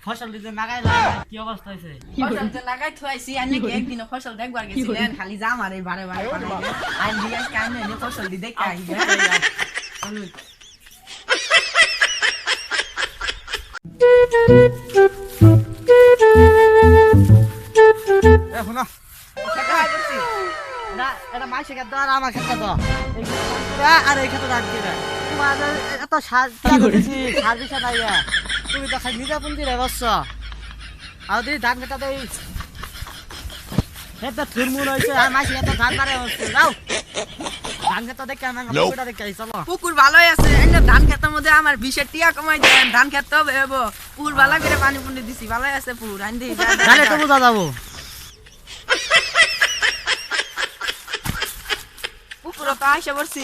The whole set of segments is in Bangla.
ফসল দিতে লাগাইলাম কি অবস্থা হইছে ফসল তো লাগাই থইছি আমি কি একদিন ফসল দেখবার গেছিলেন খালি জাম আরে বারে বারে পাঠাইলে আইন দিয়ে কাজ নেই ফসল দি দেখে আই এখন না এটা মাসে কত আর আমার ক্ষেত্রে তো আর এই ক্ষেত্রে রাখছি না তোমার এত সার্ভিস নাই তুমি তো খালি নিজে পুঁজি রে বসছ আর দিদি ধান খেতা তো এত থুরমুর হয়েছে আর মাসি এত ধান মারে হচ্ছে যাও ধান খেতা দেখে আমার পুকুরটা দেখে চলো পুকুর ভালোই আছে এনে ধান খেতের মধ্যে আমার 20 টিয়া কমাই দেন ধান খেতে হবে পুকুর ভালো করে পানি পুনি দিছি ভালোই আছে পুকুর আইন দি ধানে তো বুঝা যাবো পুকুর তো আইসা পড়ছি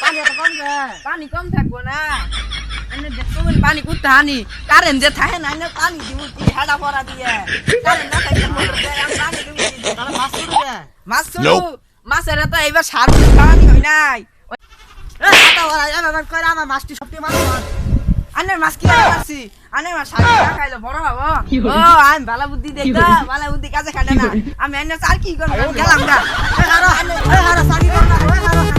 পানি এত কম গে পানি কম থাকবো না এনে দেখো পানি কুত্তা হানি কারেন্ট যে থাকে না এনে পানি দিব কি হাড়া পড়া দিয়ে কারেন্ট না থাকে মোটর দিয়ে আমি পানি দিব তাহলে মাছ শুরু গে মাছ শুরু মাছের তো এবার সার্ভিস খাওয়ানি হয় নাই এই হাতা ওরা এবার কইরা আমার মাছটি সবটি মাছ আনে মাছ কি মারছি আনে মাছ সার্ভিস না খাইলো বড় বাবা ও আমি ভালো বুদ্ধি দেখতা ভালো বুদ্ধি কাজে খাটে না আমি এনে চার কি করব গেলাম গা এই হারা সাকি কর না